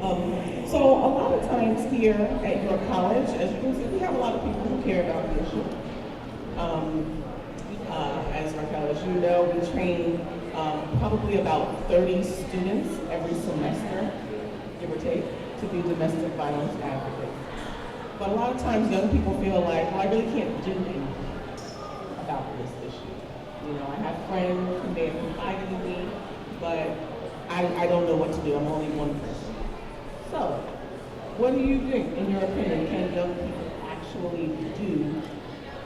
So a lot of times here at your college, as you can see, we have a lot of people who care about the issue. As Raquel, as you know, we train probably about 30 students every semester, give or take, to be domestic violence advocates. But a lot of times young people feel like, well, I really can't do anything about this issue. You know, I have friends who may have confided in me, but I don't know what to do. I'm only one person. So, what do you think, in your opinion, can young people actually do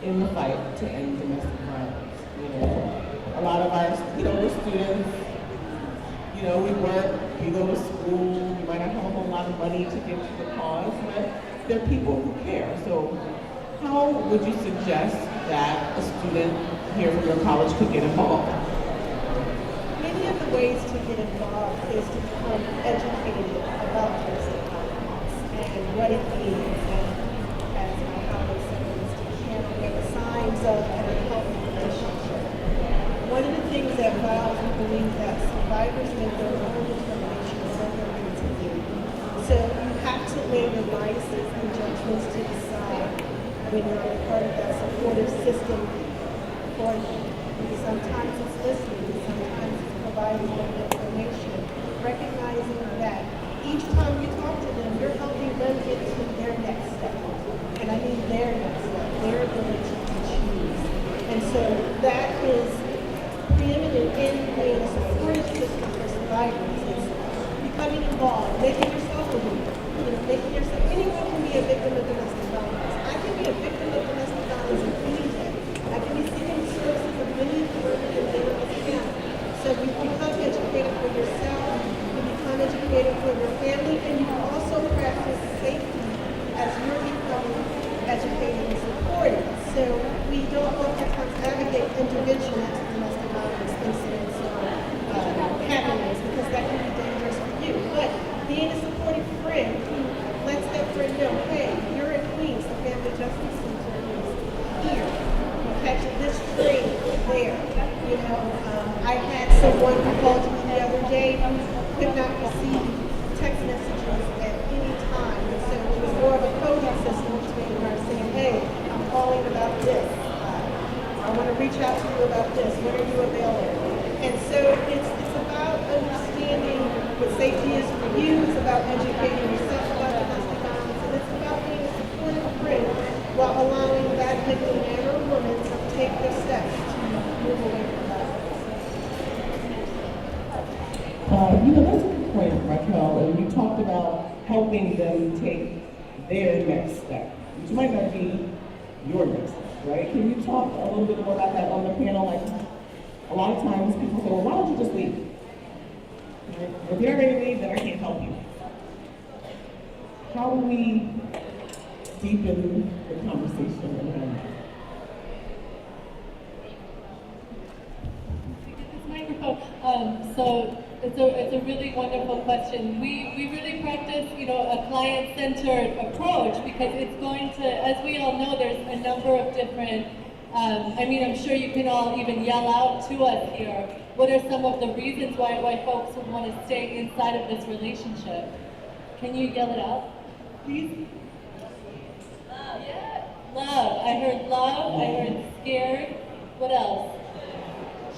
in the fight to end domestic violence? You know, a lot of our, we're students, we work, we go to school, we might not have a whole lot of money to give to the cause, but there are people who care. So how would you suggest that a student here from your college could get involved? Many of the ways to get involved is to become educated about domestic violence and what it means, and as my colleague said, is to handle the signs of an unhealthy relationship. One of the things that we believe that survivors make their own determination of what they're going to do. So you have to weigh your biases and judgments to decide when you're a part of that supportive system for them. Sometimes it's listening, sometimes it's providing them information, recognizing that each time you talk to them, you're helping them get to their next step. And I mean their next step, their ability to choose. And so that is preeminent in being a supportive system for survivors. It's becoming involved, making yourself a leader, making yourself, anyone can be a victim of domestic violence. I can be a victim of domestic violence in any day. I can be seeking services of many women and men of family. So you become educated for yourself, you become educated for your family, and you can also practice safety as you're becoming educated and supported. So we don't oftentimes advocate intervention into domestic violence incidents or happenings because that can be dangerous for you. But being a supportive friend who lets that friend know, hey, you're in Queens, the Family Justice Center is here. Catch this train there. I had someone who called me the other day who could not receive text messages at any time. And so it was more of a coding system between her saying, hey, I'm calling about this. I want to reach out to you about this. When are you available? And so it's about understanding what safety is for you. It's about educating yourself about domestic violence. And it's about being a supportive friend while allowing that victim, man or woman, to take the steps to move away from violence. That's a good point, Raquel. And you talked about helping them take their next step, which might not be your next step, right? Can you talk a little bit more about that on the panel? Like, a lot of times people say, well, why don't you just leave? Right? If you're ready to leave, then I can't help you. How do we deepen the conversation around that? So it's a really wonderful question. We really practice, a client-centered approach because it's going to, as we all know, there's a number of different, I'm sure you can all even yell out to us here. What are some of the reasons why folks would want to stay inside of this relationship? Can you yell it out, please? Love. Yeah. Love. I heard love. I heard scared. What else?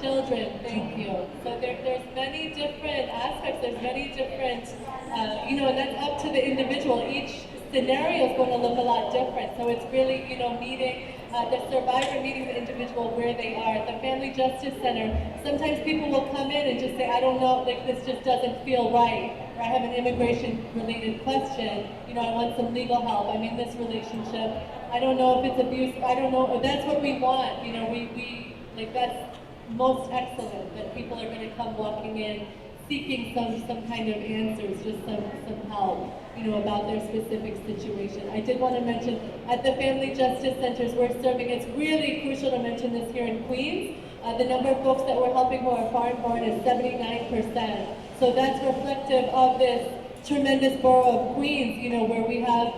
Children, thank you. So there's many different aspects, there's many different, and that's up to the individual. Each scenario is going to look a lot different. So it's really, meeting the survivor, meeting the individual where they are. At the Family Justice Center, sometimes people will come in and just say, I don't know, like this just doesn't feel right. Or I have an immigration-related question. I want some legal help. I'm in this relationship. I don't know if it's abuse. I don't know. That's what we want. We that's most excellent, that people are going to come walking in seeking some kind of answers, just some help, about their specific situation. I did want to mention, at the Family Justice Centers we're serving, it's really crucial to mention this here in Queens, the number of folks that we're helping who are foreign-born is 79%. So that's reflective of this tremendous borough of Queens, where we have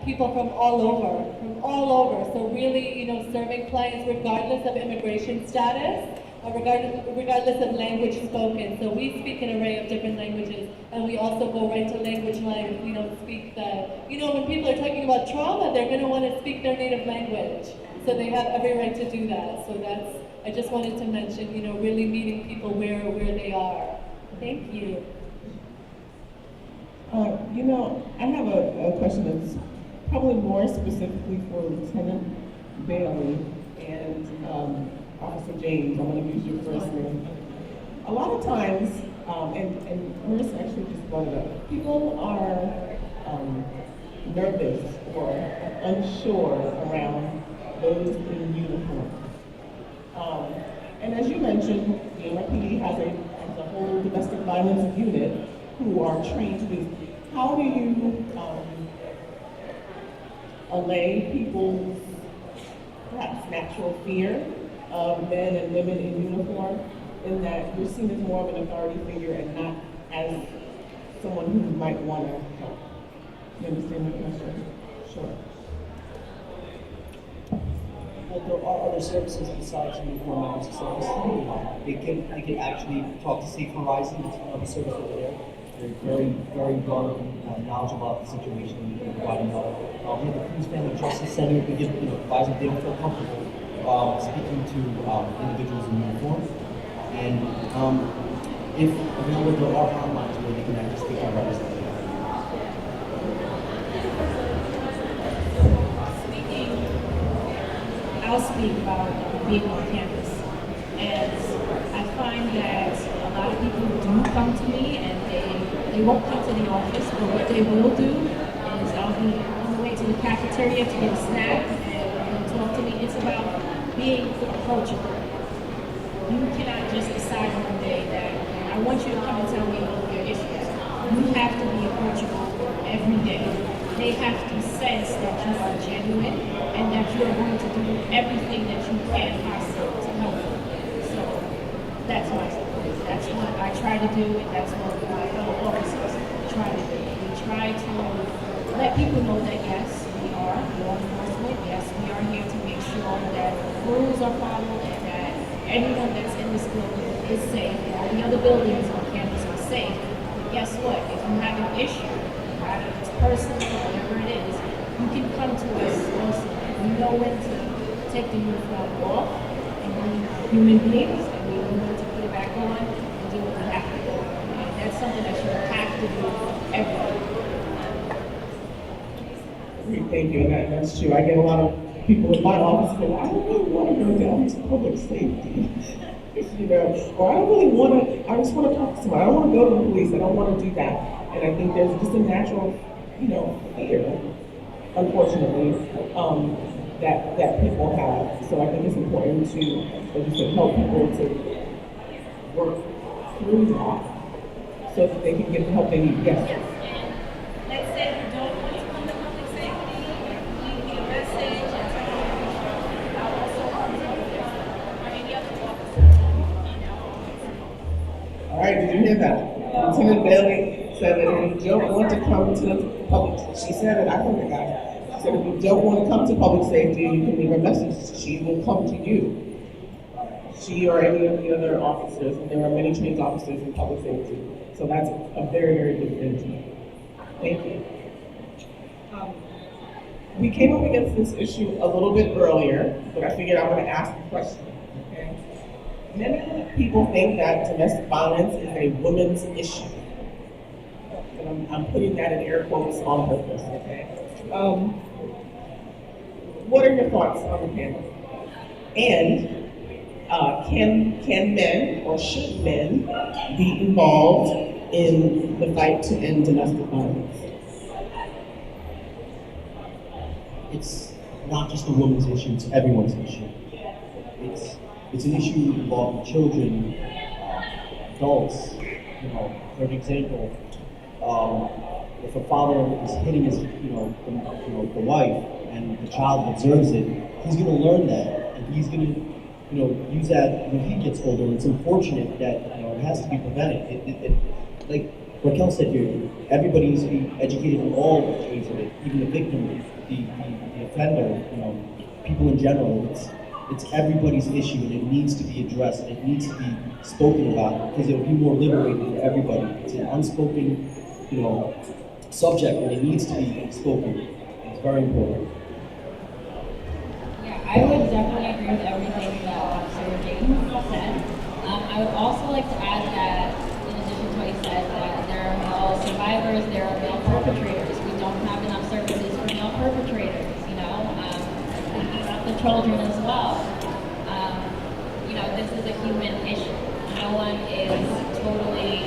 people from all over. So really, serving clients regardless of immigration status. regardless of language spoken. So we speak an array of different languages, and we also go right to language lines. We don't speak when people are talking about trauma, they're going to want to speak their native language. So they have every right to do that. So I just wanted to mention, really meeting people where they are. Thank you. I have a question that's probably more specifically for Lieutenant Bailey and Officer James. I'm going to use your first name. A lot of times, and Marissa actually just brought it up, people are nervous or unsure around those in uniform. And as you mentioned, the NYPD has a whole domestic violence unit who are trained to do. How do you allay people's perhaps natural fear of men and women in uniform, in that you're seen as more of an authority figure and not as someone who might want to help? You understand the question? Sure. Well, there are other services besides uniform officer service. They can actually talk to Safe Horizons, another service over there. They're very, very well knowledgeable about the situation and providing help. We have the Queens Family Justice Center. We give advise them if they don't feel comfortable speaking to individuals in uniform. And if available, there are hotlines where they can actually speak to a representative. I'll speak about being on campus. And I find that a lot of people do come to me and they won't come to the office, but what they will do is I'll be on the way to the cafeteria to get a snack and they'll talk to me. It's about being approachable. You cannot just decide one day that I want you to come and tell me all of your issues. You have to be approachable every day. They have to sense that you are genuine and that you are going to do everything that you can possibly to help them. So that's my support. That's what I try to do, and that's what my fellow officers try to do. We try to let people know that yes, we are law enforcement. Yes, we are here to make sure that rules are followed and that everyone that's in this building is safe. All the other buildings on campus are safe. But guess what? If you have an issue, either it's personal or whatever it is, you can come to us also. We know when to take the uniform off and be human beings, and we know when to put it back on and do what we have to do. And that's something that you have to do every day. Great, thank you, and that's true. I get a lot of people in my office say, I don't really want to go down to public safety. Or I don't really want to, I just want to talk to someone. I don't want to go to the police. I don't want to do that. And I think there's just a natural, fear, unfortunately, that people have. So I think it's important to, as you said, help people to work through that so that they can get the help they need. Yes. Let's say you don't want to come to public safety, leave me a message, and I'll also come to you or any other officer. All right, did you hear that? Lieutenant Bailey said that if you don't want to come to public, she said it, I heard the guy. She said if you don't want to come to public safety, you can leave a message. She will come to you. She or any of the other officers, and there are many trained officers in public safety. So that's a very, very good thing. Thank you. We came up against this issue a little bit earlier, but I figured I want to ask a question. Okay? Many people think that domestic violence is a woman's issue. And I'm putting that in air quotes on purpose, okay? What are your thoughts on the panel? And can men or should men be involved in the fight to end domestic violence? It's not just a woman's issue, it's everyone's issue. It's an issue involving children, adults. For example, if a father is hitting his, the wife, and the child observes it, he's going to learn that, and he's going to, use that when he gets older. It's unfortunate that it has to be prevented. Like Raquel said here, everybody needs to be educated on all ways of it, even the victim, the offender, people in general. It's everybody's issue, and it needs to be addressed. It needs to be spoken about because it'll be more liberating for everybody. It's an unspoken, subject, and it needs to be spoken. It's very important. Yeah, I would definitely agree with everything that Officer James said. I would also like to add that, in addition to what he said, that there are male survivors, there are male perpetrators. We don't have enough services for male perpetrators, thinking about the children as well. This is a human issue. No one is totally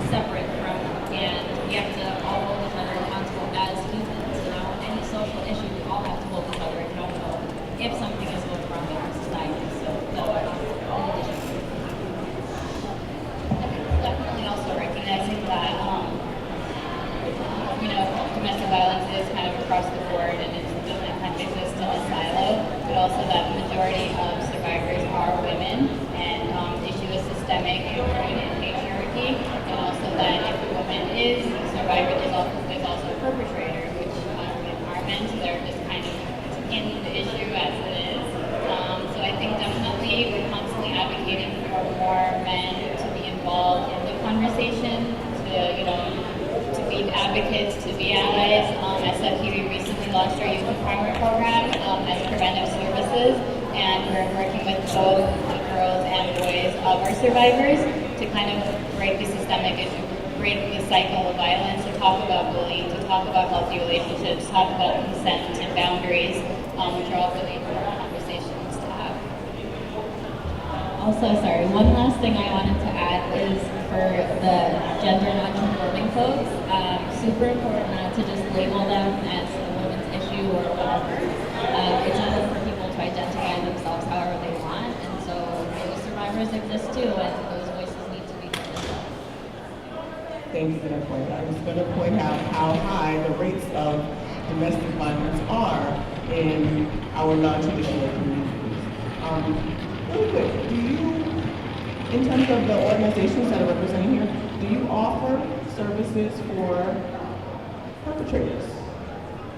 separate from, and we have to all hold each other accountable as humans. Any social issue, we all have to hold each other accountable if something is going wrong in our society. So, in addition. Definitely also recognizing that, domestic violence is kind of across the board and it doesn't kind of exist in a silo, but also that the majority of survivors are women and the issue is systemic and rooted in patriarchy, and also that if a woman is a survivor, there's also a perpetrator, which are men, so they're just kind of in the issue as it is. So I think definitely we're constantly advocating for more men to be involved in the conversation, to be advocates, to be allies. SFU, we recently launched our youth empowerment program as preventive services, and we're working with both the girls and boys of our survivors to kind of break the systemic issue, break the cycle of violence, to talk about bullying, to talk about healthy relationships, talk about consent and boundaries, which are all really important conversations to have. Also, sorry, one last thing I wanted to add is for the gender non-conforming folks, super important not to just label them as a women's issue or whatever. It's important for people to identify themselves however they want, and so those survivors exist too, and those voices need to be heard as well. Thank you for that point. I was going to point out how high the rates of domestic violence are in our non-traditional communities. Really quick, in terms of the organizations that are represented here, do you offer services for perpetrators,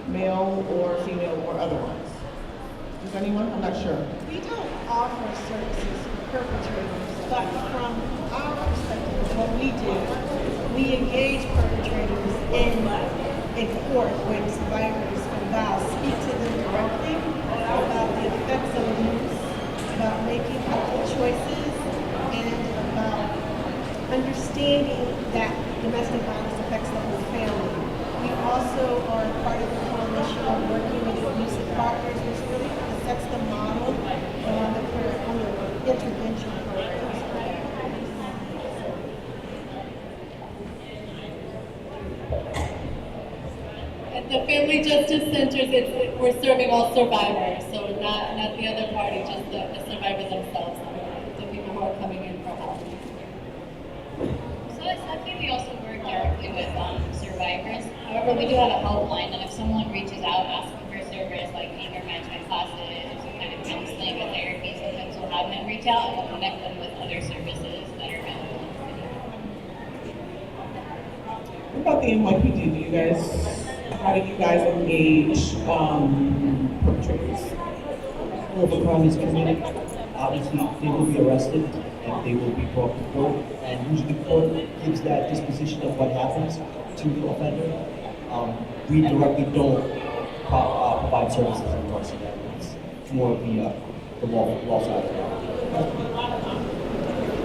male or female or otherwise? Does anyone? I'm not sure. We don't offer services for perpetrators, but from our perspective, what we do, we engage perpetrators in court when survivors of violence speak to them directly about the effects of abuse, about making healthy choices, and about understanding that domestic violence affects the whole family. We also are part of the coalition of working with abusive partners, which really sets the model on the intervention programs. At the Family Justice Centers, we're serving all survivors, so not the other party, just the survivors themselves, the people who are coming in for help. So at SFU, we also work directly with survivors. However, we do have a helpline, and if someone reaches out asking for service like anger management classes, or kind of counseling or therapy, sometimes we'll have them reach out and we'll connect them with other services that are available. What about the NYPD? How do you guys engage perpetrators? Well, if a crime is committed, obviously they will be arrested and they will be brought to court. And usually court gives that disposition of what happens to the offender. We directly don't provide services in regards to that. It's more of the law side of it.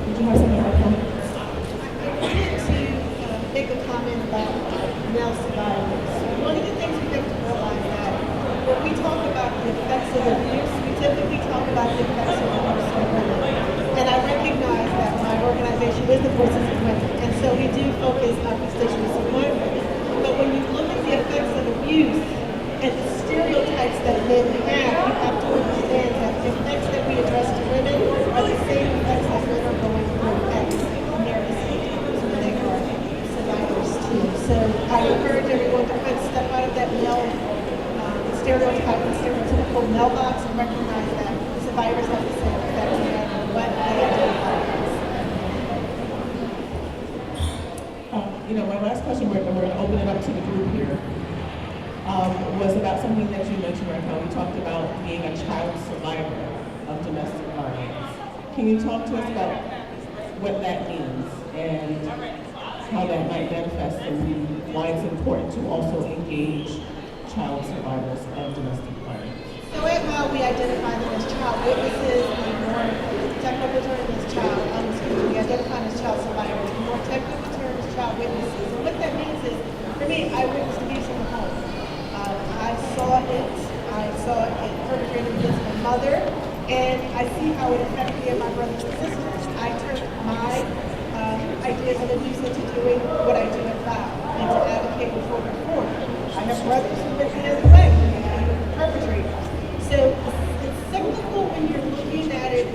Did you have something to add? I wanted to make a comment about male survivors. One of the things we have to realize that when we talk about the effects of abuse, we typically talk about the effects of abuse on women. And I recognize that my organization is the Voices of Women, and so we do focus our constituency on women. But when you look at the effects of abuse and the stereotypes that men have, you have to understand that the effects that we address to women are the same effects that men are going through at America's victims when they are survivors too. So I encourage everyone to kind of step out of that male stereotype and stereotypical male box and recognize that the survivors have the same effects no matter what they identify as. My last question, we're going to open it up to the group here. was about something that you mentioned, Raquel. We talked about being a child survivor of domestic violence. Can you talk to us about what that means and how that might manifest and why it's important to also engage child survivors of domestic violence? So at how we identify them as child witnesses, the more technical term is we identify them as child survivors, the more technical term is child witnesses. And what that means is, for me, I witnessed abuse in the home. I saw it perpetrated against my mother, and I see how it affected me and my brothers and sisters. I turned my ideas of abuse into doing what I do at VOW, and to advocate for reform. I have brothers who went the other way, perpetrators. So it's cyclical when you're looking at it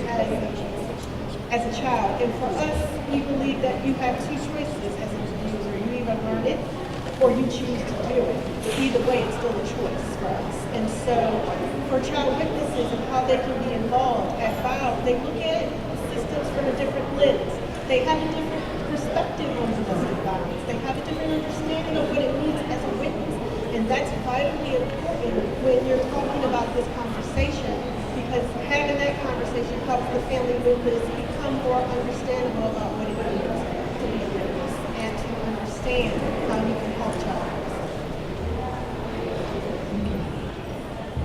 as a child. And for us, we believe that you have two choices as an abuser. You either learn it or you choose to do it. But either way, it's still a choice for us. And so for child witnesses and how they can be involved at VOW, they look at systems from a different lens. They have a different perspective on domestic violence. They have a different understanding of what it means as a witness. And that's vitally important when you're talking about this conversation, because having that conversation helps the family members become more understandable about what it means to be a witness and to understand how you can help child.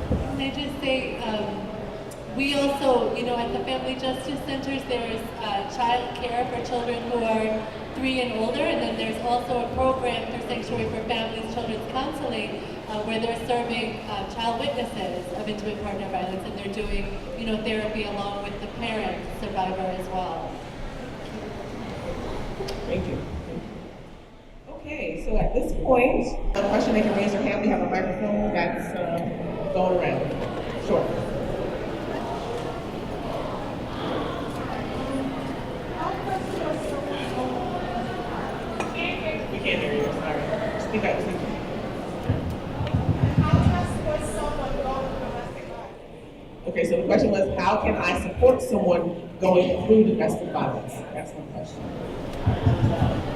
Can I just say, we also, at the Family Justice Centers, there's child care for children who are 3 and older, and then there's also a program through Sanctuary for Families Children's Counseling where they're serving child witnesses of intimate partner violence, and they're doing, therapy along with the parent survivor as well. Thank you. Okay, so at this point, a question, they can raise their hand. We have a microphone that's going around. Sure. We can't hear you, sorry. Speak up, speak up. Okay, so the question was, how can I support someone going through domestic violence? That's the question. I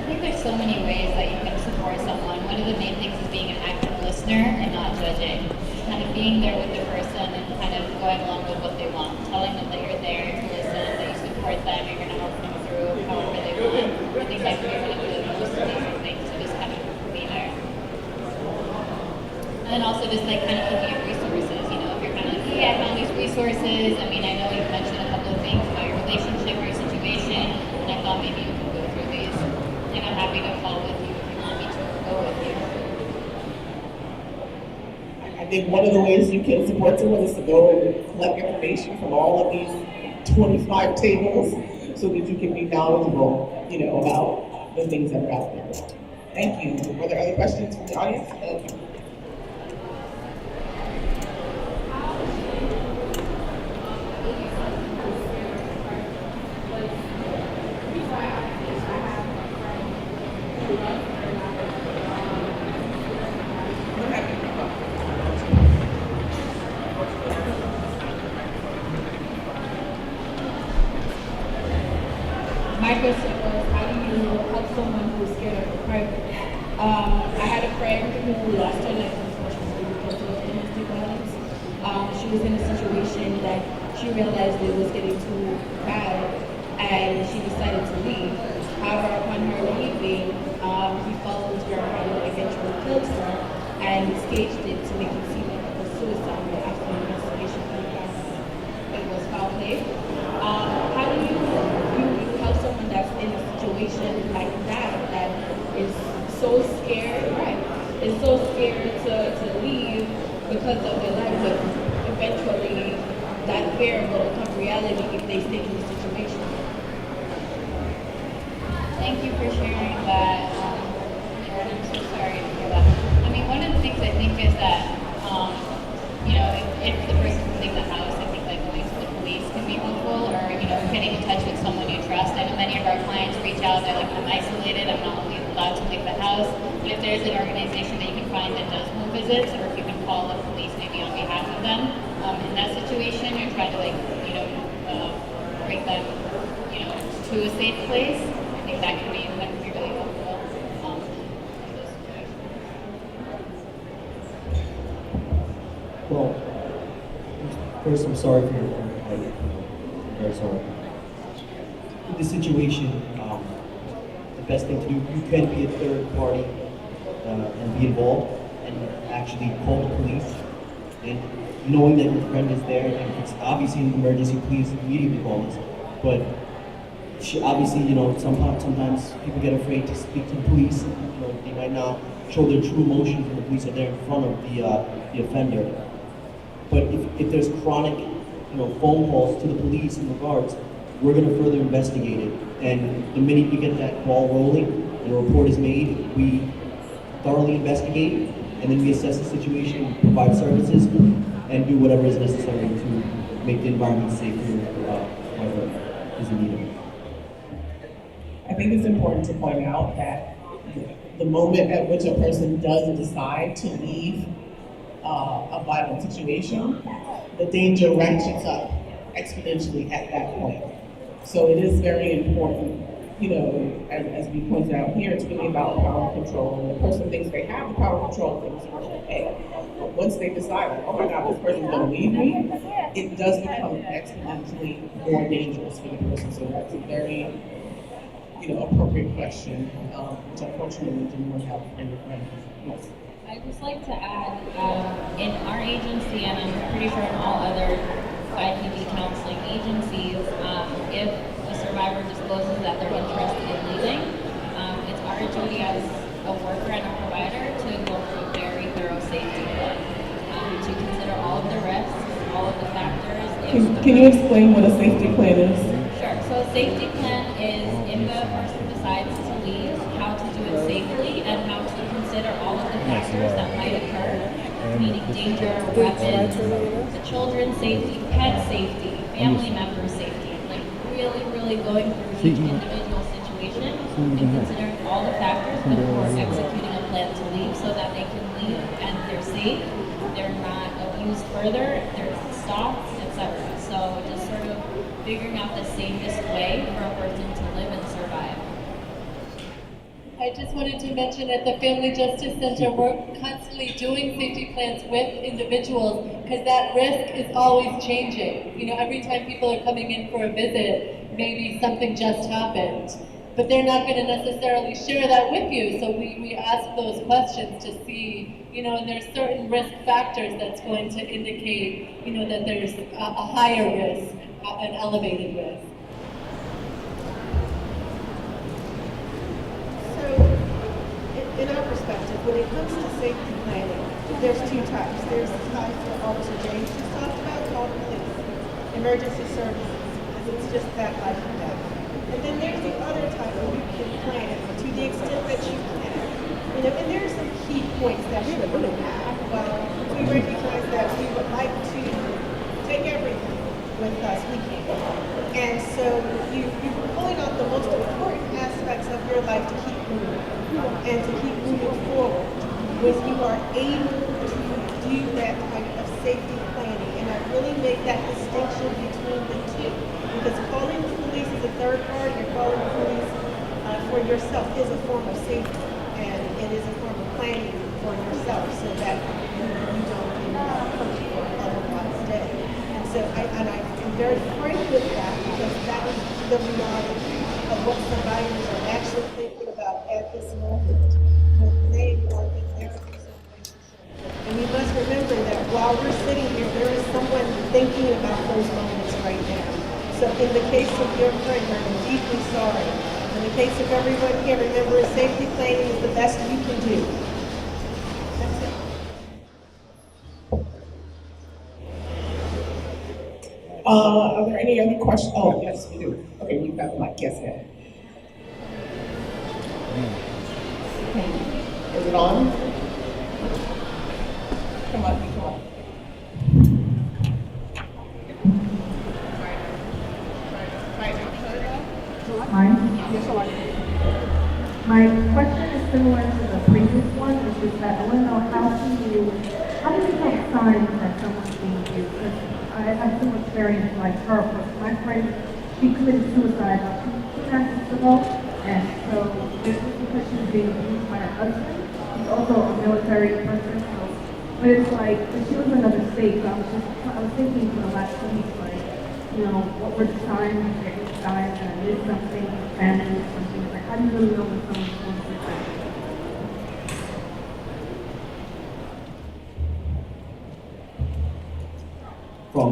think there's so many ways that you can support someone. One of the main things is being an active listener and not judging. Just kind of being there with the person and kind of going along with what they want. Telling them that you're there to listen, that you support them, you're going to help them through however they want. I think that can be one of the most amazing things, to just kind of be there. And then also just like kind of looking at resources, if you're kind of like, hey, I found these resources. I mean, I know you've mentioned a couple of things about your relationship or your situation, and I thought maybe you could go through these. And I'm happy to follow with you if you want me to go with you. I think one of the ways you can support someone is to go and collect information from all of these 25 tables so that you can be knowledgeable, about the things that are out there. Thank you. Were there other questions from the audience? Okay. My question was, how do you help someone who's scared of the private? I had a friend who lost her life unfortunately because of domestic violence. She was in a situation that she realized it was getting too bad, and she decided to leave. However, upon her leaving, he followed her and eventually killed her and staged it to make it seem like it was suicide. But after the investigation, it was foul play. How do you help someone that's in a situation like that is so scared, is so scared to leave because of their life, but eventually that fear will become reality if they stay in the situation? Thank you for sharing that. I'm so sorry to hear that. I mean, one of the things I think is that, if the person can leave the house, I think like going to the police can be helpful, or, getting in touch with someone you trust. I know many of our clients reach out, they're like, I'm isolated, I'm not allowed to leave the house. But if there's an organization that you can find that does home visits, or if you can call the police maybe on behalf of them, in that situation, you're trying to bring them, to a safe place. I think that can be really helpful. In those situations. Well, first, I'm sorry for your I'm very sorry. In this situation, the best thing to do, you can be a third party and be involved and actually call the police. And knowing that your friend is there, and if it's obviously an emergency, please immediately call us. But obviously, sometimes people get afraid to speak to the police. They might not show their true emotions when the police are there in front of the offender. But if there's chronic, phone calls to the police in regards, we're going to further investigate it. And the minute we get that ball rolling and a report is made, we thoroughly investigate, and then we assess the situation, provide services, and do whatever is necessary to make the environment safe for whoever is in need of it. I think it's important to point out that the moment at which a person does decide to leave a violent situation, the danger ratchets up exponentially at that point. So it is very important, as we pointed out here, it's really about power control. And the person thinks they have the power control, things are okay. But once they decide, oh my God, this person's gonna leave me, it does become exponentially more dangerous for the person. So that's a very, appropriate question, which unfortunately didn't work out for your friend. Yes. I'd just like to add, in our agency, and I'm pretty sure in all other IPD counseling agencies, if a survivor discloses that they're interested in leaving, it's our duty as a worker and a provider to go through a very thorough safety plan, to consider all of the risks, all of the factors. Can you explain what a safety plan is? Sure. So a safety plan is if the person decides to leave, how to do it safely and how to consider all of the factors that might occur, meaning danger, weapons, the children's safety, pet safety, family member safety, like really going through each individual situation and considering all the factors before executing a plan to leave so that they can leave and they're safe, they're not abused further, they're not stopped, etc. So just sort of figuring out the safest way for a person to live and survive. I just wanted to mention at the Family Justice Center, we're constantly doing safety plans with individuals because that risk is always changing. Every time people are coming in for a visit, maybe something just happened, but they're not going to necessarily share that with you. So we ask those questions to see, and there's certain risk factors that's going to indicate, that there's a higher risk, an elevated risk. In our perspective, when it comes to safety planning, there's two types. There's the type that Officer James just talked about, called police, emergency services, because it's just that life and death. And then there's the other type where you can plan to the extent that you can. And there are some key points that we really have, but we recognize that we would like to take everything with us we can. And so you're pulling out the most important aspects of your life to keep moving. And to keep moving forward when you are able to do that type of safety planning. And I really make that distinction between the two. Because calling the police as a third party or calling the police for yourself is a form of safety. And it is a form of planning for yourself so that you don't end up hurt or otherwise dead. And so I'm very frank with that because that is the reality of what survivors are actually thinking about at this moment when they are in their situation. And we must remember that while we're sitting here, there is someone thinking about those moments right now. So in the case of your friend, I'm deeply sorry. In the case of everyone here, remember safety planning is the best you can do. That's it. Are there any other questions? Oh, yes, we do. Okay, we've got the mic. Yes, ma'am. Is it on? Come on. My question is similar to the previous one, which is that I want to know how do you tell signs that someone's being used? Because I have some experience like her. My friend, she committed suicide about two months ago, and so this is because she was being abused by her husband. He's also a military person, so But it's like, she was in another state, so I was thinking for the last 2 weeks, like, what were the signs that each guy did something, family, something, like, how do you really know when someone's going through that? From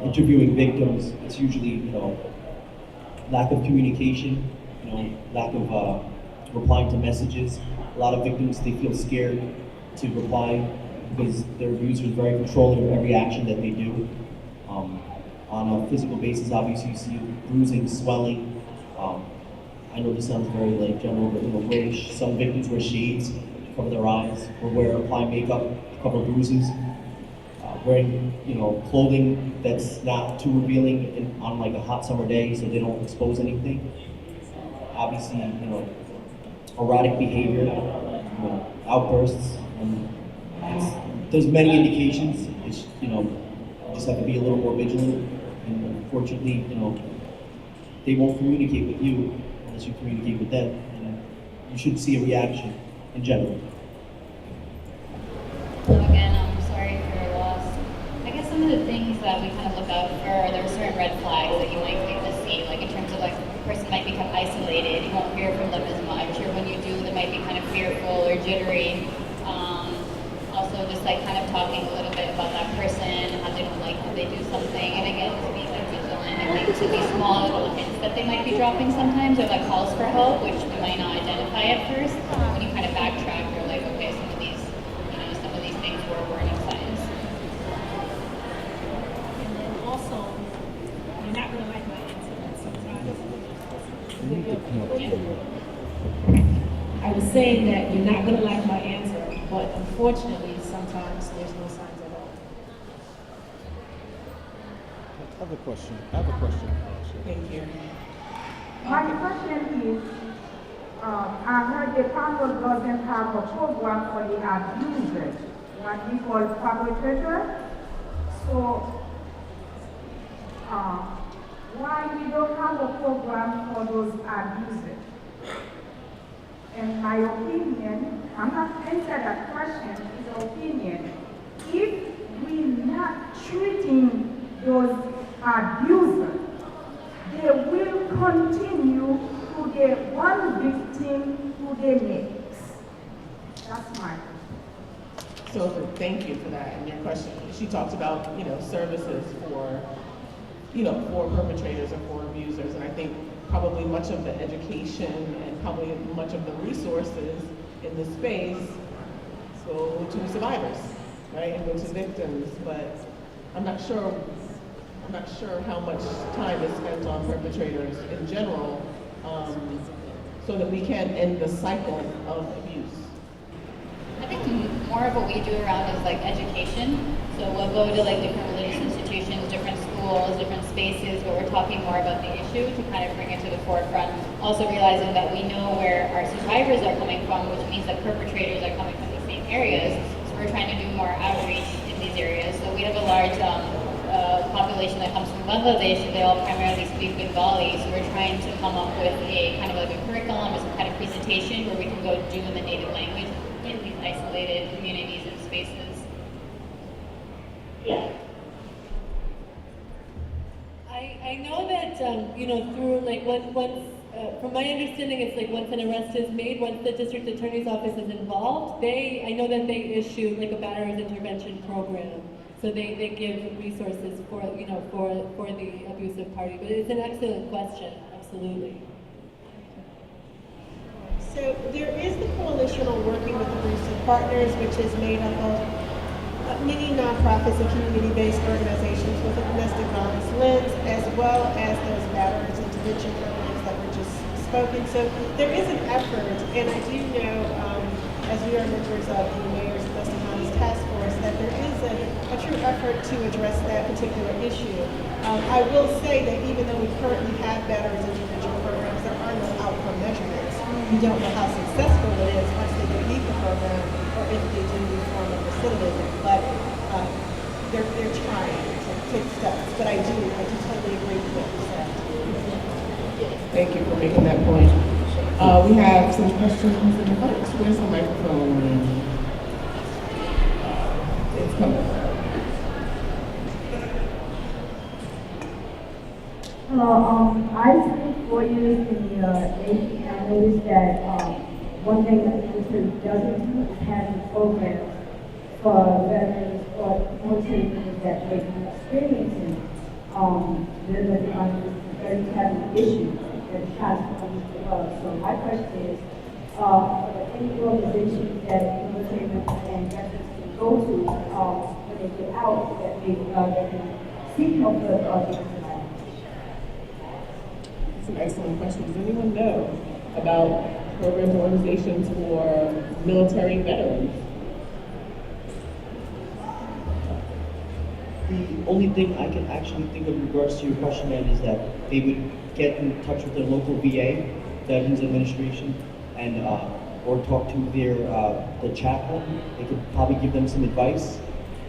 interviewing victims, it's usually lack of communication, lack of replying to messages. A lot of victims, they feel scared to reply because their abuser is very controlling of every action that they do. On a physical basis, obviously you see bruising, swelling. I know this sounds very general, but some victims wear shades to cover their eyes, or apply makeup to cover bruises. Wearing clothing that's not too revealing on like a hot summer day, so they don't expose anything. Obviously, erratic behavior, outbursts, and there's many indications. It's you just have to be a little more vigilant. And unfortunately, they won't communicate with you unless you communicate with them, and you should see a reaction in general. Again, I'm sorry for your loss. I guess some of the things that we kind of look out for, there are certain red flags that you might be able to see, like in terms of like a person might become isolated, you won't hear from them as much, or when you do, they might be kind of fearful or jittery. Also, just like kind of talking a little bit about that person, how they don't like when they do something, and again, to be like vigilant. I think to these small little hints that they might be dropping sometimes, or like calls for help, which we might not identify at first. When you kind of backtrack, you're like, okay, some of these things were warning signs. And then also, you're not going to like my answer sometimes. I was saying that you're not going to like my answer, but unfortunately, sometimes there's no signs at all. I have a question. Thank you. My question is, I heard the council doesn't have a program for the abusers, what we call perpetrators. So, why we don't have a program for those abusers? In my opinion, I'm not answering that question, it's an opinion. If we're not treating those abusers, they will continue to the one victim to the next. That's my question. So thank you for that and your question. She talked about, services for, for perpetrators and for abusers. And I think probably much of the education and probably much of the resources in this space go to survivors, right? And go to victims, but I'm not sure how much time is spent on perpetrators in general, so that we can end the cycle of abuse. I think more of what we do around is like education. So we'll go to like different religious institutions, different schools, different spaces where we're talking more about the issue to kind of bring it to the forefront. Also realizing that we know where our survivors are coming from, which means that perpetrators are coming from the same areas. So we're trying to do more outreach in these areas. So we have a large population that comes from Bangladesh, and they all primarily speak Bengali. So we're trying to come up with a kind of like a curriculum or some kind of presentation where we can go do in the native language in these isolated communities and spaces. I know that, through like once, from my understanding, it's like once an arrest is made, once the district attorney's office is involved, I know that they issue like a batterers intervention program. So they give resources for the abusive party. But it's an excellent question, absolutely. So there is the coalition on working with abusive partners, which is made up of many nonprofits and community-based organizations with a domestic violence lens, as well as those batterers intervention programs that were just spoken. So there is an effort, and I do know, as we are members of the Mayor's Domestic Violence Task Force, that there is a true effort to address that particular issue. I will say that even though we currently have batterers intervention programs, there are no outcome measurements. We don't know how successful it is once they leave the program, or if they do reform of recidivism. But they're trying to take steps. But I do totally agree with what you said. Thank you for making that point. We have some questions in the front. Where's the microphone? I spent 4 years in the Navy, and I noticed that one thing that the military doesn't do is have the programs for veterans or military members that may be experiencing the very having issues that shots from the love. So my question is, are there any organizations that military members and veterans can go to when they get out that they can seek help for domestic violence? That's an excellent question. Does anyone know about programs or organizations for military veterans? The only thing I can actually think of in regards to your question, Ed, is that they would get in touch with their local VA, Veterans Administration, and or talk to their the chaplain. They could probably give them some advice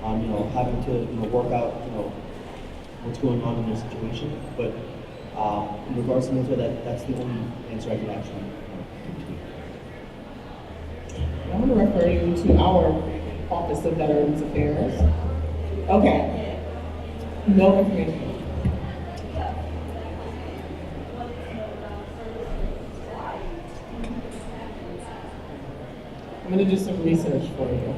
on having to work out what's going on in their situation. But in regards to military, that's the only answer I can actually give to you. I'm going to refer you to our Office of Veterans Affairs. Okay. No information. I'm going to do some research for you.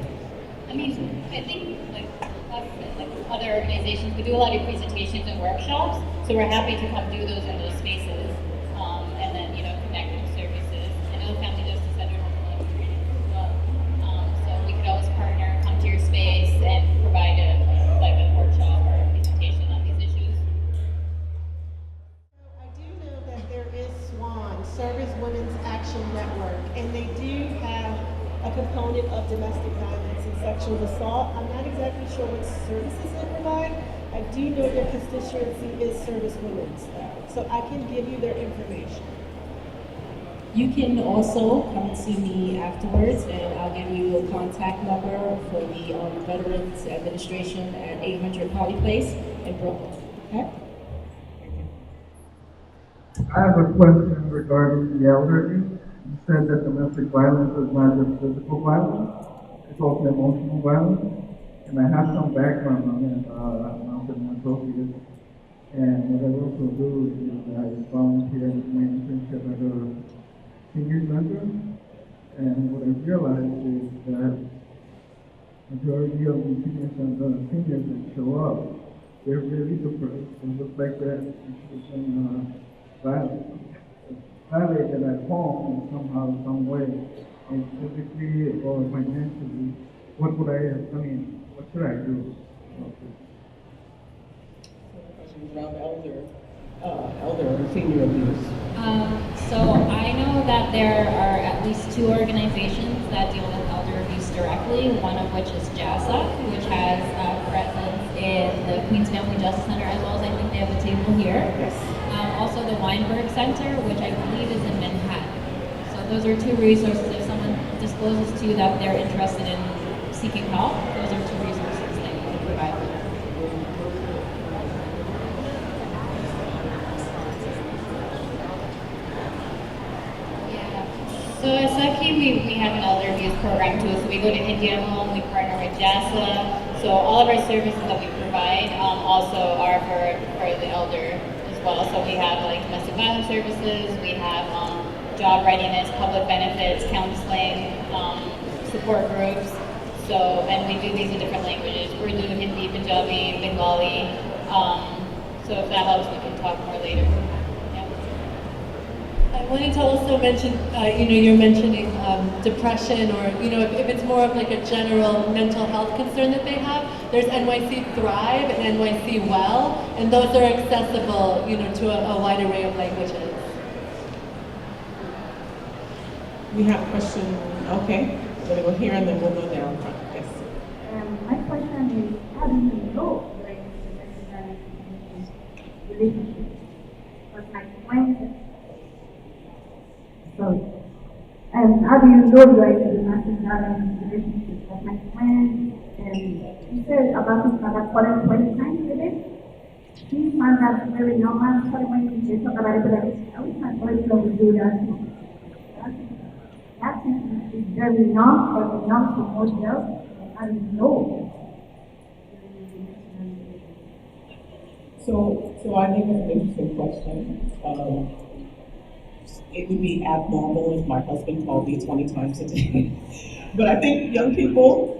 I mean, I think like us and like other organizations, we do a lot of presentations and workshops, so we're happy to come do those in those spaces, and then connect with services. I know the Family Justice Center has a lot of training as well, so we could always partner, come to your space, and provide a workshop or a presentation on these issues. I do know that there is SWAN, Service Women's Action Network, and they do have a component of domestic violence and sexual assault. I'm not exactly sure what services they provide. I do know their constituency is Service Women's, so I can give you their information. You can also come and see me afterwards, and I'll give you a contact number for the Veterans Administration at 800 Holly Place in Brooklyn. Okay? I have a question regarding the elderly. You said that domestic violence is not just physical violence, it's also emotional violence. And I have some background on it. I'm an associate. And what I also do is I volunteer with my internship at a senior center. And what I realized is that majority of the seniors that show up, they're really depressed. It looks like that institution violated at home in somehow, some way, and physically or financially. What should I do? Questions around elder and senior abuse. So I know that there are at least 2 organizations that deal with elder abuse directly, one of which is JASA, which has a presence in the Queens Family Justice Center, as well as I think they have a table here. Yes. Also the Weinberg Center, which I believe is in Manhattan. So those are 2 resources. If someone discloses to you that they're interested in seeking help, those are 2 resources that you can provide them. So at Saki, we have an elder abuse program too. So we go to Indian Home, we partner with JASA. So all of our services that we provide also are for the elder as well. So we have like domestic violence services, we have job readiness, public benefits, counseling, support groups. So, and we do these in different languages. Urdu, Hindi, Punjabi, Bengali. So if that helps, we can talk more later. I wanted to also mention, you're mentioning depression, or if it's more of like a general mental health concern that they have. There's NYC Thrive and NYC Well, and those are accessible, to a wide array of languages. We have a question. Okay, we're going to go here and then we'll go down front. Yes. My question is, how do you know you're in a domestic violence relationship? Because my friend, how do you know you're in a domestic violence relationship? Because my friend, he said about his mother calling 20 times a day. He found that very normal, calling when he talk about it, but I wish my boyfriend would do that too. That is very young, but young for most girls. I don't know. So I think it's an interesting question. It would be abnormal if my husband called me 20 times a day. But I think young people,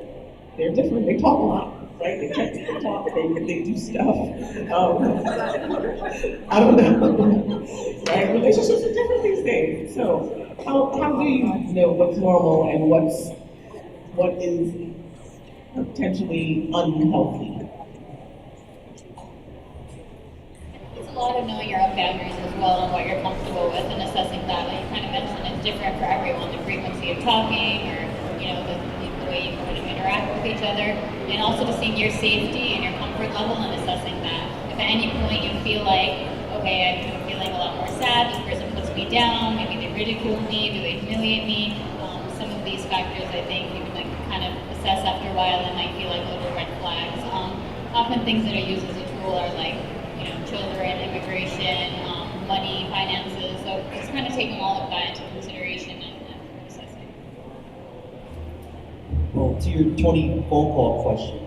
they're different. They talk a lot, right? They text, they talk, they do stuff. I don't know, right? Relationships are different these days. So how do you know what's normal and what is potentially unhealthy? It's a lot of knowing your own boundaries as well and what you're comfortable with and assessing that. Like you kind of mentioned, it's different for everyone, the frequency of talking or, the way you kind of interact with each other. And also just seeing your safety and your comfort level and assessing that. If at any point you feel like, okay, I'm feeling a lot more sad, this person puts me down, maybe they ridicule me, do they humiliate me? Some of these factors I think you can kind of assess after a while and might feel like little red flags. Often things that are used as a tool are like, children, immigration, money, finances. So it's kind of taking all of that into consideration and assessing. Well, to your 20 phone call question,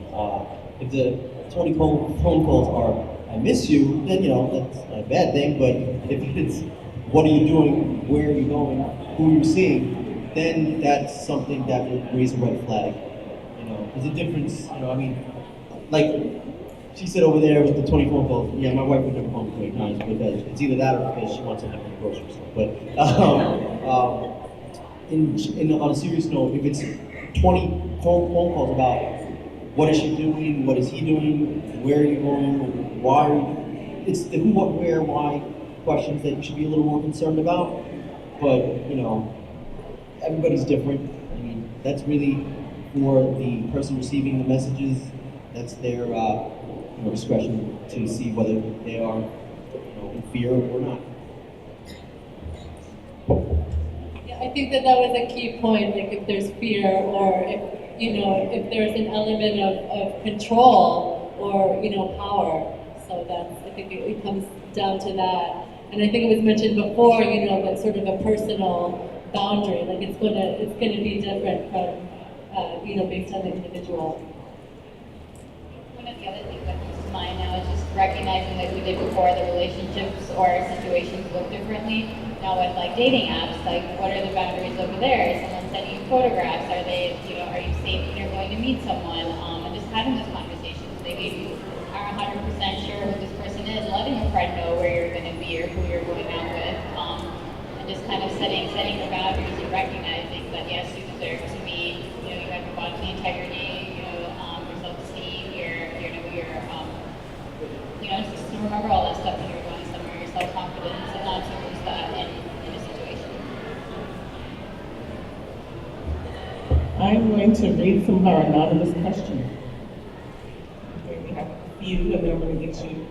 if the 20 phone calls are, I miss you, then, that's not a bad thing, but if it's, what are you doing, where are you going, who are you seeing, then that's something that would raise a red flag. There's a difference, like, she said over there with the 20 phone calls, yeah, my wife would never call me 20 times because it's either that or because she wants something from the grocery store. But on a serious note, if it's 20 phone calls about what is she doing, what is he doing, where are you going, why, it's the who, what, where, why questions that you should be a little more concerned about. But, everybody's different. That's really for the person receiving the messages. That's their discretion to see whether they are in fear or not. Yeah, I think that was a key point, like if there's fear or if there's an element of control or, power. So I think it comes down to that. And I think it was mentioned before, that sort of a personal boundary, like it's gonna be different from, based on the individual. One of the other things that comes to mind now is just recognizing, like we did before, the relationships or situations look differently. Now with like dating apps, like what are the boundaries over there? Is someone sending you photographs? Are you safe when you're going to meet someone? And just having those conversations. Maybe if you are 100% sure who this person is, letting a friend know where you're going to be or who you're going out with. And just kind of setting the boundaries and recognizing that yes, you deserve to be, you have your bodily integrity, your self-esteem, just to remember all that stuff when you're going somewhere, your self-confidence, and not to lose that in a situation. I'm going to read some of our anonymous questions. Okay, we have a few, and then I'm going to get you.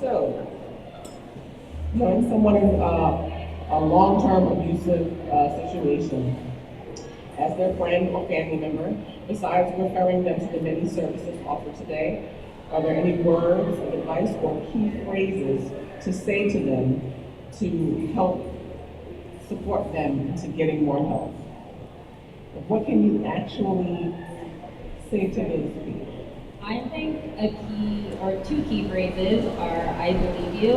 So, knowing someone in a long-term abusive situation as their friend or family member, besides referring them to the many services offered today, are there any words of advice or key phrases to say to them to help support them to getting more help? What can you actually say to those people? I think a key or two key phrases are I believe you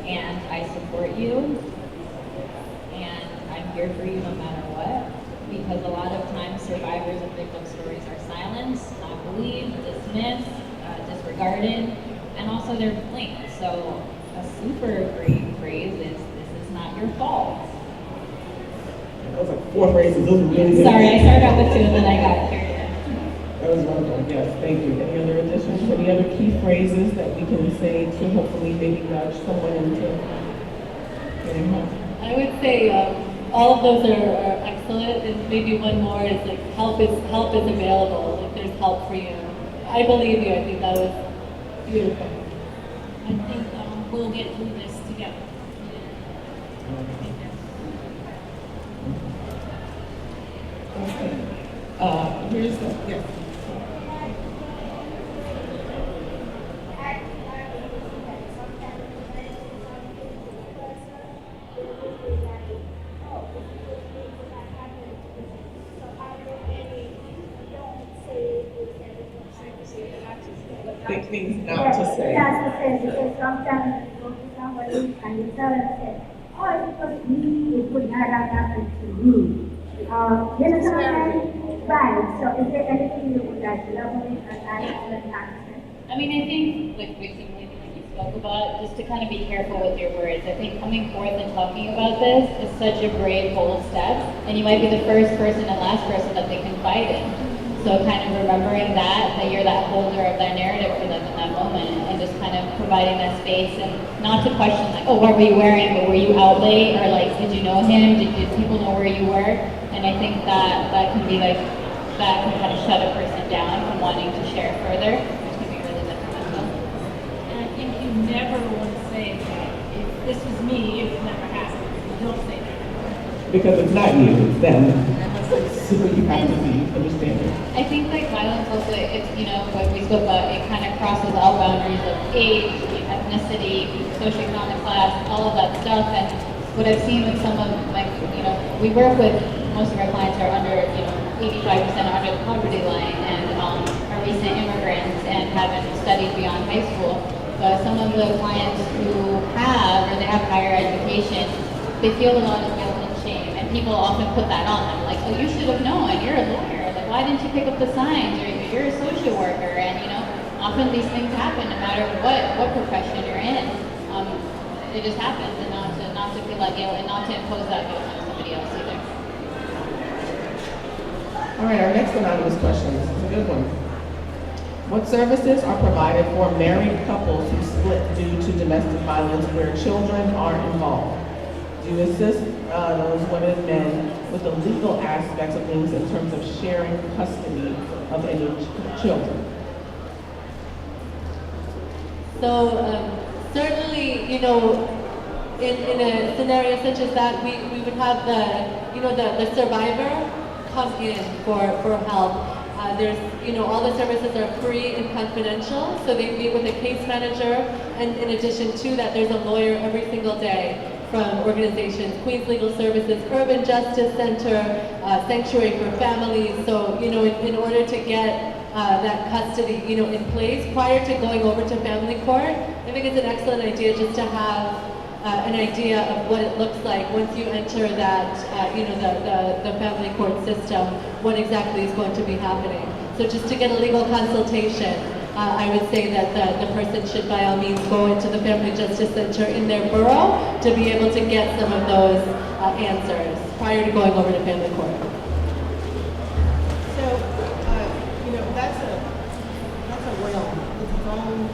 and I support you and I'm here for you no matter what, because a lot of times survivors of victim stories are silenced, not believed, dismissed, disregarded, and also they're blamed. So a super great phrase is this is not your fault. Those are 4 phrases. Those are really good. Sorry, I started out with 2 and then I got carried. That was wonderful. Yes, thank you. Any other additions? Any other key phrases that we can say to hopefully maybe nudge someone into getting help? I would say all of those are excellent, and maybe one more is like help is available. Like there's help for you. I believe you. I think that was beautiful. I think we'll get through this together. Okay. Here's the, yeah. Think things not to say. Not to say, because sometimes you go to somebody and you tell them, say, oh, it's because me, it could not have happened to me. You know what I'm saying? Right, so is there anything you would like to elaborate on that? I mean, I think, like recently, when you spoke about, just to kind of be careful with your words. I think coming forth and talking about this is such a brave, bold step, and you might be the first person and last person that they confide in. So kind of remembering that you're that holder of that narrative for them in that moment, and just kind of providing that space, and not to question like, oh, what were you wearing, but were you out late, or like, did you know him, did people know where you were? And I think that can be like, that can kind of shut a person down from wanting to share further, which can be really detrimental. And I think you never want to say that if this was me, it would never happen. You don't say that. Because it's not you, it's them. So you have to be understanding. I think like violence also, it's, you know, what we spoke about, it kind of crosses all boundaries of age, ethnicity, socioeconomic class, all of that stuff. And what I've seen with some of like, you know, we work with, most of our clients are under, you know, 85% under the poverty line, and are recent immigrants and haven't studied beyond high school. But some of the clients who have, or they have higher education, they feel a lot of guilt and shame. And people often put that on them, like, oh, you should have known, you're a lawyer. Like, why didn't you pick up the signs? Or you're a social worker. And, you know, often these things happen no matter what profession you're in. It just happens, and not to feel that guilt and not to impose that guilt on somebody else either. All right, our next anonymous question, this is a good one. What services are provided for married couples who split due to domestic violence where children are involved? Do you assist those women and men with the legal aspects of things in terms of sharing custody of any children? So certainly, you know, in a scenario such as that, we would have the survivor come in for help. There's, you know, all the services are free and confidential, so they meet with a case manager, and in addition to that, there's a lawyer every single day from organizations, Queens Legal Services, Urban Justice Center, Sanctuary for Families. So, you know, in order to get that custody, you know, in place prior to going over to family court, I think it's an excellent idea just to have an idea of what it looks like once you enter that, you know, the family court system, what exactly is going to be happening. So just to get a legal consultation, I would say that the person should by all means go into the Family Justice Center in their borough to be able to get some of those answers prior to going over to family court. So, you know, that's a realm, it's its own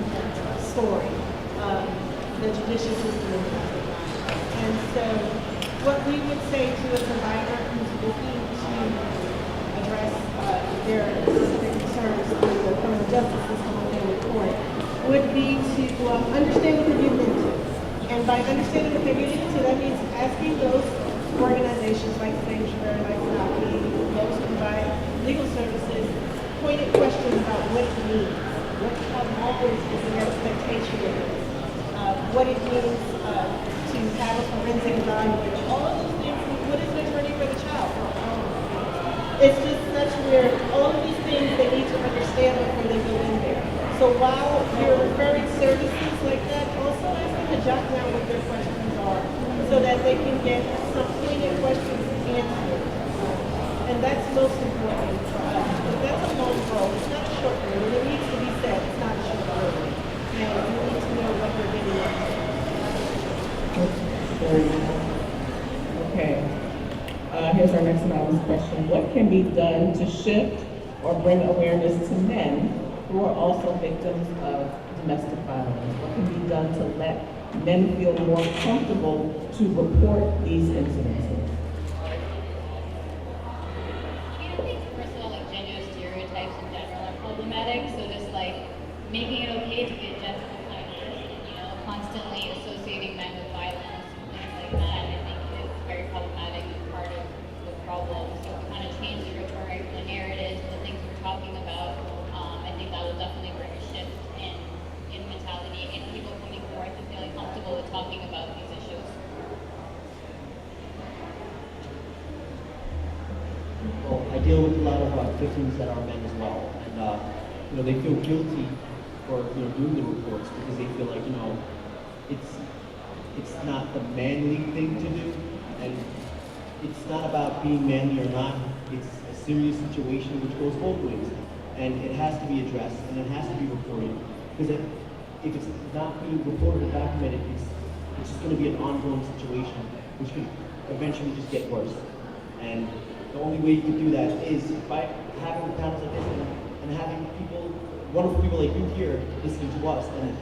story, the judicial system in domestic violence. And so, what we would say to a survivor who's looking to address their specific concerns through the criminal justice system or family court would be to understand what they're getting into. And by understanding what they're getting into, that means asking those organizations like Sanctuary, like SAPI, those who provide legal services, pointed questions about what it means, how always is the expectation of it, what it means to have a forensic evaluation, all of those things. What is an attorney for the child? It's just such where all of these things they need to understand before they go in there. So while you're referring services like that, also ask them to jot down what their questions are so that they can get some pointed questions answered. And that's most important for us, because that's a long road. It's not a short road, and it needs to be said, it's not a short road. And you need to know what you're getting into. Okay. Here's our next anonymous question. What can be done to shift or bring awareness to men who are also victims of domestic violence? What can be done to let men feel more comfortable to report these incidences? I think, first of all, like gender stereotypes in general are problematic. So just like making it okay to get genital kindness, you know, constantly associating men with violence and things like that, I think is very problematic and part of the problem. So to kind of change the rhetoric, the narratives, the things we're talking about, I think that will definitely bring a shift in mentality and people coming forth and feeling comfortable with talking about these issues. Well, I deal with a lot of victims that are men as well, and you know, they feel guilty for doing the reports because they feel like it's not the manly thing to do, and it's not about being manly or not. It's a serious situation which goes both ways, and it has to be addressed and it has to be reported because if it's not being reported or documented, it's just going to be an ongoing situation which could eventually just get worse. And the only way you can do that is by having panels like this and having people, wonderful people like you here listening to us and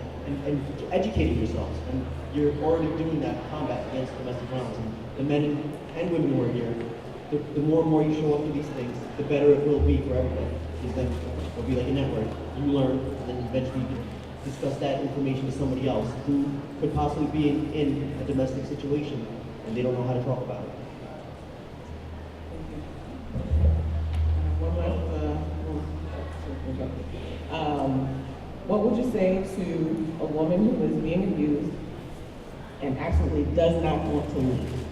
educating yourselves. And you're already doing that combat against domestic violence. And the men and women who are here, the more and more you show up to these things, the better it will be for everybody. Because then it'll be like a network. You learn, and then eventually you can discuss that information with somebody else who could possibly be in a domestic situation and they don't know how to talk about it. One last, what would you say to a woman who is being abused and absolutely does not want to leave?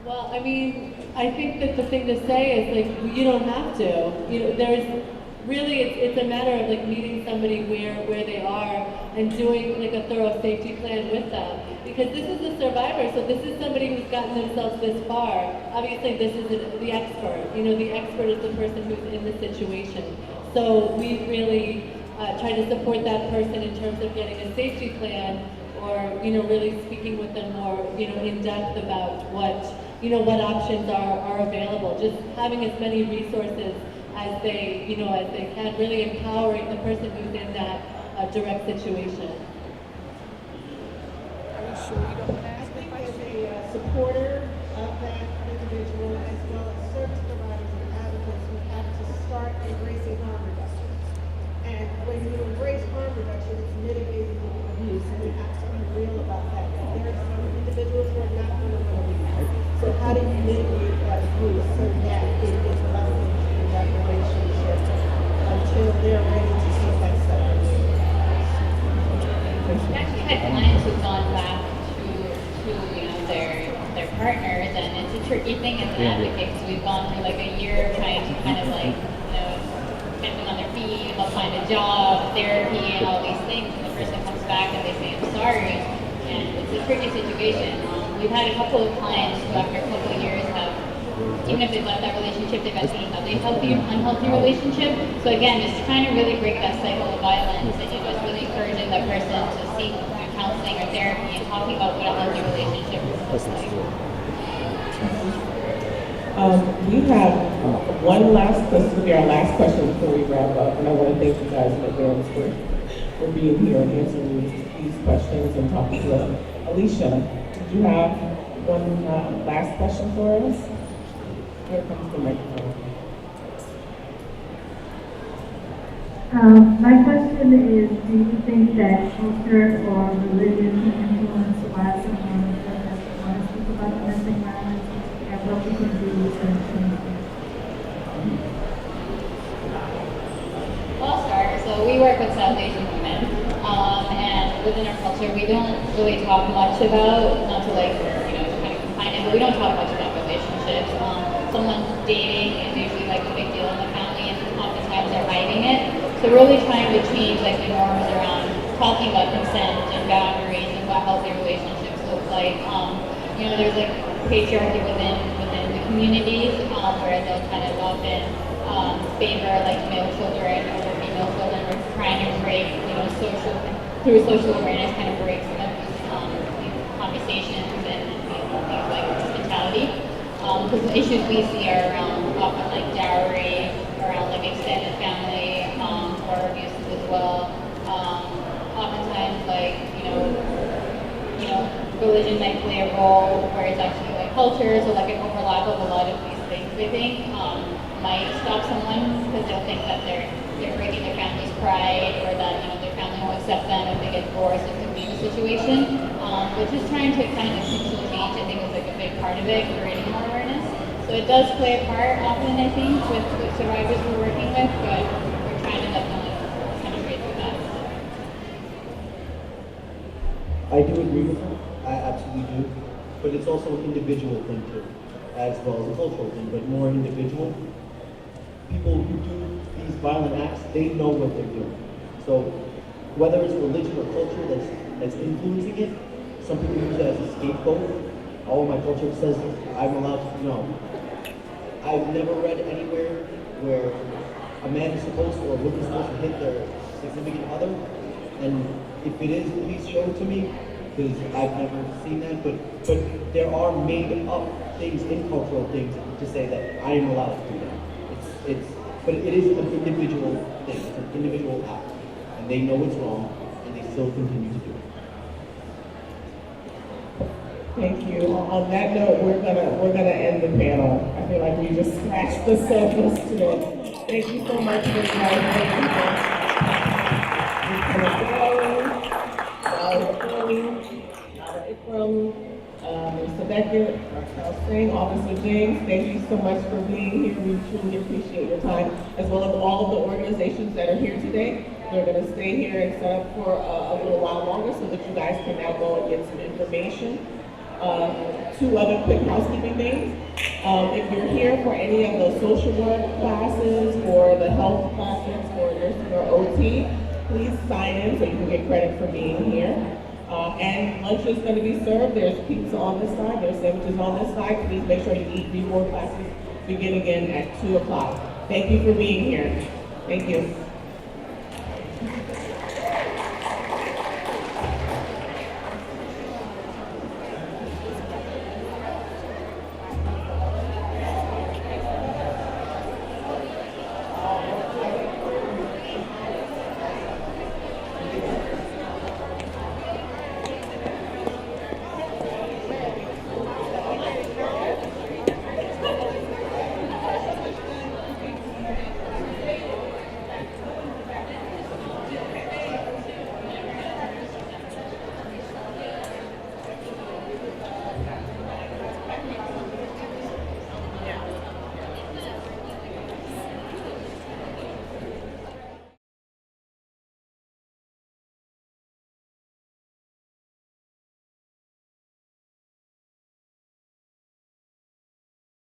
Well, I mean, I think that the thing to say is like, you don't have to. There's really, it's a matter of like meeting somebody where they are and doing like a thorough safety plan with them. Because this is a survivor, so this is somebody who's gotten themselves this far. Obviously, this is the expert. The expert is the person who's in the situation. So we really try to support that person in terms of getting a safety plan, or really speaking with them more in depth about what options are available. Just having as many resources as they can, really empowering the person who's in that direct situation. I think as a supporter of that individual, as well as service providers and advocates, we have to start embracing harm reduction. And when you embrace harm reduction, it's mitigating the abuse, and we have to be real about that. There are some individuals who are not going to want to leave. So how do you mitigate that abuse so that it is relevant in that relationship until they're ready to take that step? We've actually had clients who've gone back to their partners, and it's a tricky thing as an advocate because we've gone through like a year trying to kind of like get them on their feet, they'll find a job, therapy, and all these things, and the person comes back and they say I'm sorry, and it's a tricky situation. We've had a couple of clients who after a couple of years have, even if they've left that relationship, they've actually another unhealthy relationship. So again, just trying to really break that cycle of violence and just really encouraging that person to seek counseling or therapy and talking about what a healthy relationship looks like. We have one last question, will be our last question before we wrap up, and I want to thank you guys in advance for being here and answering these questions and talking to us. Alicia, did you have one last question for us? Here comes the microphone. My question is, do you think that culture or religion can influence why someone doesn't want to speak about domestic violence, and what we can do to change it? I'll start. So we work with South Asian women, and within our culture, we don't really talk much about, not to like, kind of confine it, but we don't talk much about relationships. Someone dating is usually like a big deal in the family, and oftentimes they're hiding it. So we're really trying to change like the norms around talking about consent and boundaries and what healthy relationships look like. There's like patriarchy within the communities, where they'll kind of often favor like male children over female children. We're trying to break, through social awareness, kind of break some of these conversations and things like hospitality. Because the issues we see are around often like dowry, around like extended family, or abuses as well. Oftentimes like, religion might play a role where it's actually like culture, so like an overlap of a lot of these things, I think, might stop someone because they'll think that they're breaking their family's pride, or that, their family won't accept them if they get divorced. It could be a situation. But just trying to kind of intentional change, I think, is like a big part of it, creating more awareness. So it does play a part often, I think, with survivors we're working with, but we're trying to definitely penetrate through that. I do agree with her. I absolutely do. But it's also an individual thing too. as well as a cultural thing, but more individual. People who do these violent acts, they know what they're doing. So whether it's religion or culture that's influencing it, some people use it as a scapegoat. Oh, my culture says I'm allowed to. No. I've never read anywhere where a man is supposed to, or a woman is supposed to hit their significant other. And if it is, please show it to me, because I've never seen that. But there are made up things in cultural things to say that I am allowed to do that. But it is an individual thing. It's an individual act, and they know it's wrong, and they still continue to do it. Thank you. On that note, we're gonna end the panel. I feel like we just scratched the surface today. Thank you so much for the guys. Mr. Beckett, Singh, Officer James, thank you so much for being here. We truly appreciate your time, as well as all of the organizations that are here today. They're going to stay here and set up for a little while longer so that you guys can now go and get some information. Two other quick housekeeping things. If you're here for any of the social work classes or the health classes or nursing or OT, please sign in so you can get credit for being here. And lunch is going to be served. There's pizza on this side, there's sandwiches on this side. Please make sure you eat before classes begin again at 2 o'clock. Thank you for being here. Thank you.